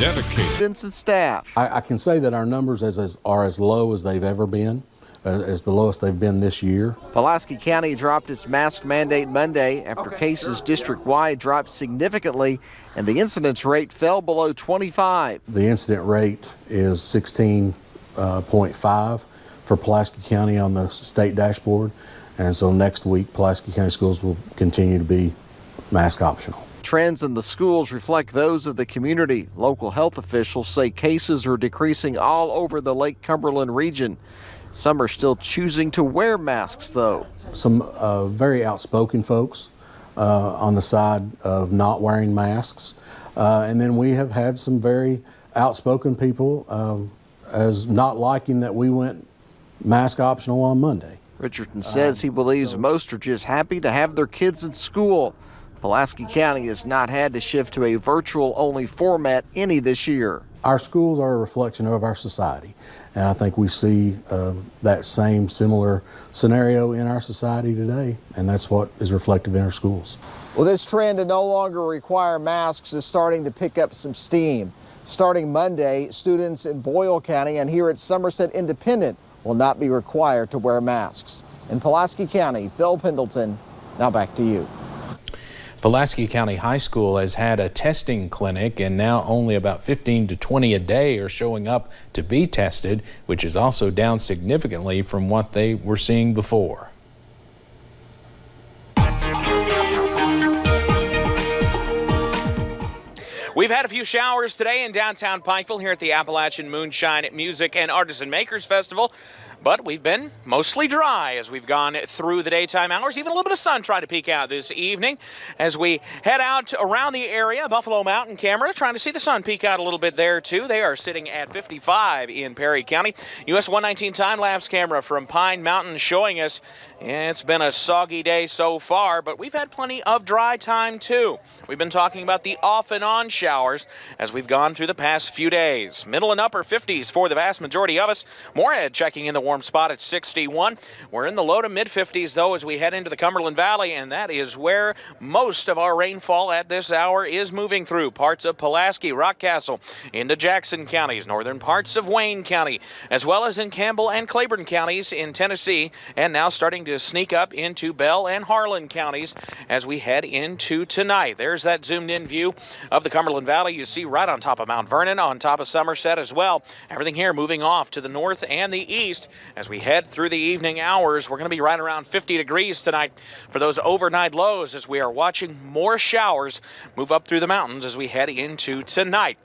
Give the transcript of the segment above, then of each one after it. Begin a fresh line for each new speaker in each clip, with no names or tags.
dedicated.
Students and staff.
I can say that our numbers are as low as they've ever been, as the lowest they've been this year.
Pulaski County dropped its mask mandate Monday after cases district-wide dropped significantly and the incidence rate fell below 25.
The incident rate is 16.5 for Pulaski County on the state dashboard, and so next week Pulaski County schools will continue to be mask optional.
Trends in the schools reflect those of the community. Local health officials say cases are decreasing all over the Lake Cumberland region. Some are still choosing to wear masks, though.
Some very outspoken folks on the side of not wearing masks. And then we have had some very outspoken people as not liking that we went mask optional on Monday.
Richardson says he believes most are just happy to have their kids in school. Pulaski County has not had to shift to a virtual-only format any this year.
Our schools are a reflection of our society, and I think we see that same similar scenario in our society today, and that's what is reflected in our schools.
Well, this trend to no longer require masks is starting to pick up some steam. Starting Monday, students in Boyle County and here at Somerset Independent will not be required to wear masks. In Pulaski County, Phil Pendleton, now back to you.
Pulaski County High School has had a testing clinic, and now only about 15 to 20 a day are showing up to be tested, which is also down significantly from what they were seeing before.
We've had a few showers today in downtown Pikeville here at the Appalachian Moonshine Music and Artisan Makers Festival. But we've been mostly dry as we've gone through the daytime hours. Even a little bit of sun trying to peek out this evening as we head out around the area. Buffalo Mountain camera trying to see the sun peek out a little bit there too. They are sitting at 55 in Perry County. US 119 time-lapse camera from Pine Mountain showing us it's been a soggy day so far, but we've had plenty of dry time too. We've been talking about the off and on showers as we've gone through the past few days. Middle and upper 50s for the vast majority of us. Moorhead checking in the warm spot at 61. We're in the low to mid 50s though as we head into the Cumberland Valley, and that is where most of our rainfall at this hour is moving through. Parts of Pulaski, Rockcastle, into Jackson counties, northern parts of Wayne County, as well as in Campbell and Claiborne counties in Tennessee, and now starting to sneak up into Bell and Harlan counties as we head into tonight. There's that zoomed in view of the Cumberland Valley you see right on top of Mount Vernon, on top of Somerset as well. Everything here moving off to the north and the east. As we head through the evening hours, we're going to be right around 50 degrees tonight for those overnight lows as we are watching more showers move up through the mountains as we head into tonight.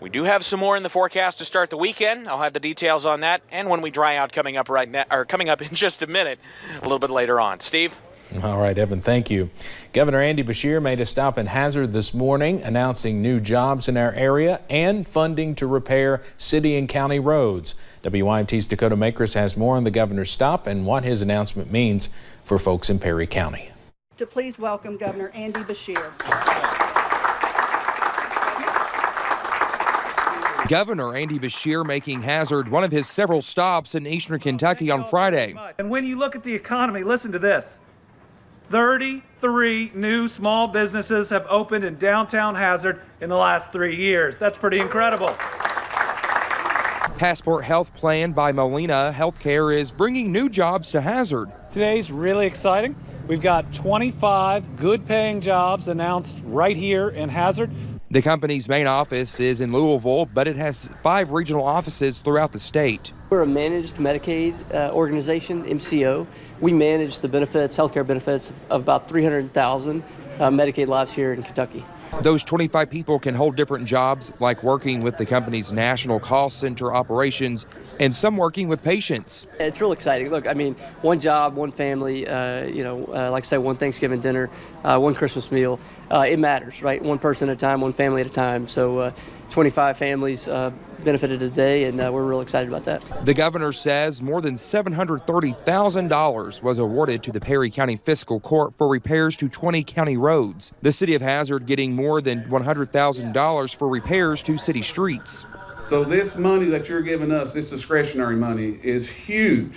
We do have some more in the forecast to start the weekend. I'll have the details on that and when we dry out coming up right now, or coming up in just a minute, a little bit later on. Steve?
All right, Evan, thank you. Governor Andy Beshear made a stop in Hazard this morning, announcing new jobs in our area and funding to repair city and county roads. WYMT's Dakota Makers has more on the governor's stop and what his announcement means for folks in Perry County.
To please welcome Governor Andy Beshear.
Governor Andy Beshear making Hazard one of his several stops in eastern Kentucky on Friday.
And when you look at the economy, listen to this. 33 new small businesses have opened in downtown Hazard in the last 3 years. That's pretty incredible.
Passport Health Plan by Molina Healthcare is bringing new jobs to Hazard.
Today's really exciting. We've got 25 good-paying jobs announced right here in Hazard.
The company's main office is in Louisville, but it has 5 regional offices throughout the state.
We're a managed Medicaid organization, MCO. We manage the benefits, healthcare benefits of about 300,000 Medicaid lives here in Kentucky.
Those 25 people can hold different jobs, like working with the company's national call center operations and some working with patients.
It's real exciting. Look, I mean, one job, one family, like I say, one Thanksgiving dinner, one Christmas meal. It matters, right? One person at a time, one family at a time. So 25 families benefited today, and we're real excited about that.
The governor says more than $730,000 was awarded to the Perry County Fiscal Court for repairs to 20 county roads. The city of Hazard getting more than $100,000 for repairs to city streets.
So this money that you're giving us, this discretionary money, is huge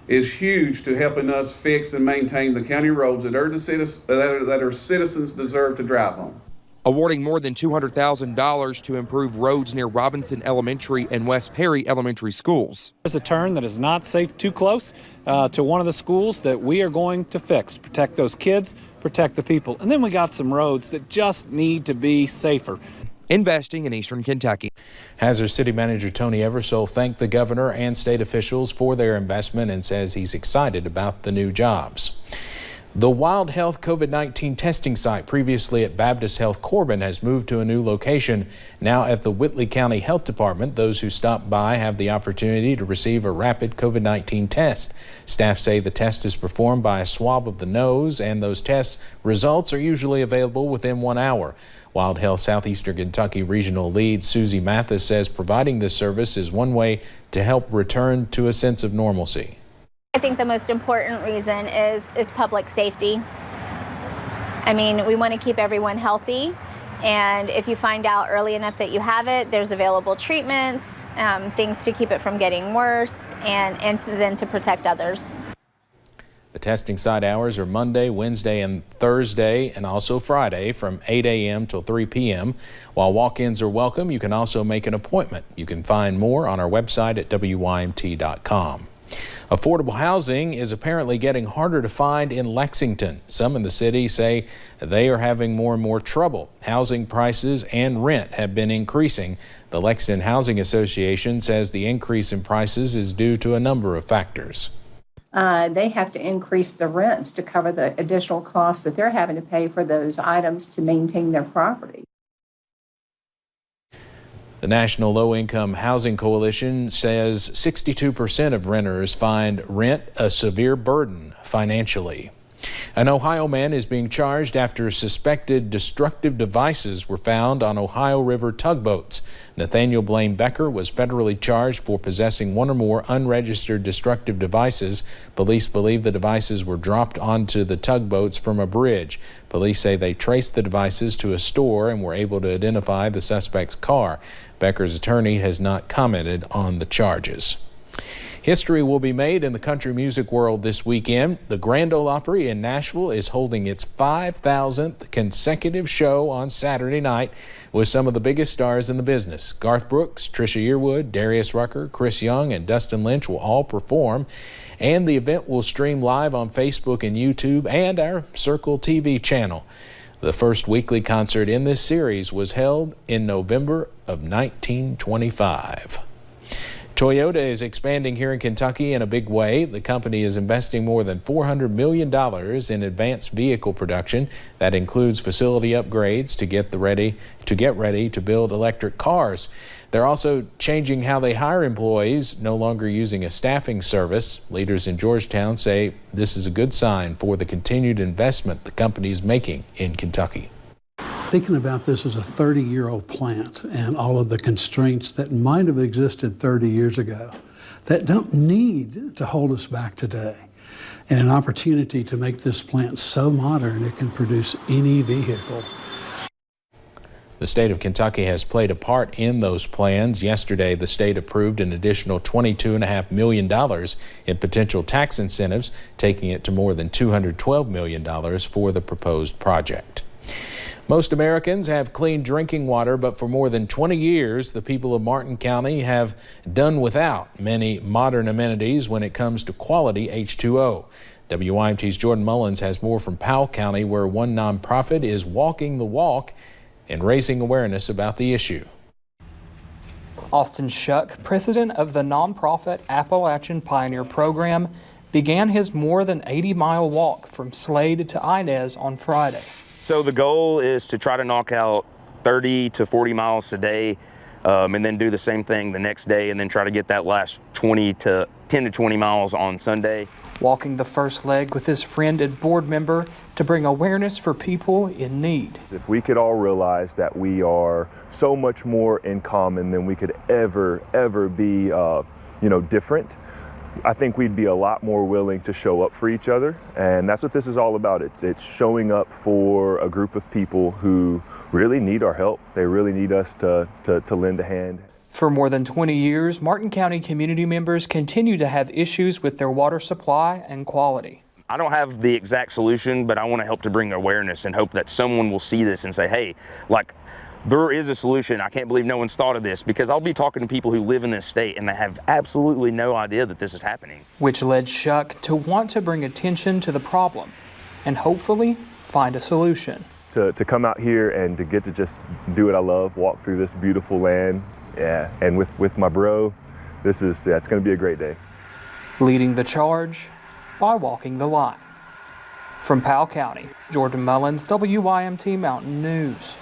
to helping us fix and maintain the county roads that our citizens deserve to drive on.
awarding more than $200,000 to improve roads near Robinson Elementary and West Perry Elementary schools.
There's a turn that is not safe too close to one of the schools that we are going to fix. Protect those kids, protect the people. And then we got some roads that just need to be safer.
Investing in Eastern Kentucky.
Hazard City Manager Tony Eversole thanked the governor and state officials for their investment and says he's excited about the new jobs. The Wild Health COVID-19 testing site previously at Baptist Health Corbin has moved to a new location now at the Whitley County Health Department. Those who stop by have the opportunity to receive a rapid COVID-19 test. Staff say the test is performed by a swab of the nose, and those test results are usually available within 1 hour. Wild Health Southeastern Kentucky Regional Lead Susie Mathis says providing this service is one way to help return to a sense of normalcy.
I think the most important reason is public safety. I mean, we want to keep everyone healthy, and if you find out early enough that you have it, there's available treatments, things to keep it from getting worse, and then to protect others.
The testing site hours are Monday, Wednesday, and Thursday, and also Friday from 8 a.m. till 3 p.m. While walk-ins are welcome, you can also make an appointment. You can find more on our website at WYMT.com. Affordable housing is apparently getting harder to find in Lexington. Some in the city say they are having more and more trouble. Housing prices and rent have been increasing. The Lexington Housing Association says the increase in prices is due to a number of factors.
They have to increase the rents to cover the additional costs that they're having to pay for those items to maintain their property.
The National Low-Income Housing Coalition says 62% of renters find rent a severe burden financially. An Ohio man is being charged after suspected destructive devices were found on Ohio River tugboats. Nathaniel Blaine Becker was federally charged for possessing one or more unregistered destructive devices. Police believe the devices were dropped onto the tugboats from a bridge. Police say they traced the devices to a store and were able to identify the suspect's car. Becker's attorney has not commented on the charges. History will be made in the country music world this weekend. The Grand Ole Opry in Nashville is holding its 5,000th consecutive show on Saturday night with some of the biggest stars in the business. Garth Brooks, Trisha Yearwood, Darius Rucker, Chris Young, and Dustin Lynch will all perform. And the event will stream live on Facebook and YouTube and our Circle TV channel. The first weekly concert in this series was held in November of 1925. Toyota is expanding here in Kentucky in a big way. The company is investing more than $400 million in advanced vehicle production. That includes facility upgrades to get ready to build electric cars. They're also changing how they hire employees, no longer using a staffing service. Leaders in Georgetown say this is a good sign for the continued investment the company is making in Kentucky.
Thinking about this as a 30-year-old plant and all of the constraints that might have existed 30 years ago that don't need to hold us back today, and an opportunity to make this plant so modern it can produce any vehicle.
The state of Kentucky has played a part in those plans. Yesterday, the state approved an additional $22.5 million in potential tax incentives, taking it to more than $212 million for the proposed project. Most Americans have clean drinking water, but for more than 20 years, the people of Martin County have done without many modern amenities when it comes to quality H2O. WYMT's Jordan Mullins has more from Powell County, where one nonprofit is walking the walk and raising awareness about the issue.
Austin Shuck, president of the nonprofit Appalachian Pioneer Program, began his more than 80-mile walk from Slade to Inez on Friday.
So the goal is to try to knock out 30 to 40 miles a day, and then do the same thing the next day, and then try to get that last 10 to 20 miles on Sunday.
Walking the first leg with his friend and board member to bring awareness for people in need.
If we could all realize that we are so much more in common than we could ever be, different, I think we'd be a lot more willing to show up for each other, and that's what this is all about. It's showing up for a group of people who really need our help. They really need us to lend a hand.
For more than 20 years, Martin County community members continue to have issues with their water supply and quality.
I don't have the exact solution, but I want to help to bring awareness and hope that someone will see this and say, hey, like, there is a solution. I can't believe no one's thought of this, because I'll be talking to people who live in this state and they have absolutely no idea that this is happening.
Which led Shuck to want to bring attention to the problem and hopefully find a solution.
To come out here and to get to just do what I love, walk through this beautiful land, yeah, and with my bro, it's going to be a great day.
Leading the charge by walking the line. From Powell County, Jordan Mullins, WYMT Mountain News.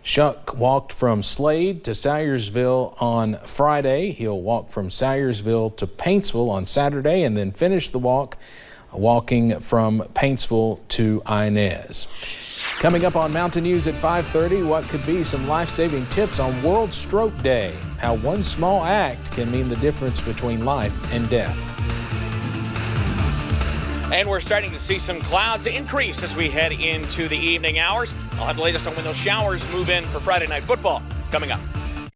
Shuck walked from Slade to Salyersville on Friday. He'll walk from Salyersville to Paintsville on Saturday and then finish the walk walking from Paintsville to Inez. Coming up on Mountain News at 5:30, what could be some life-saving tips on World Stroke Day, how one small act can mean the difference between life and death.
And we're starting to see some clouds increase as we head into the evening hours. I'll have the latest on when those showers move in for Friday Night Football coming up.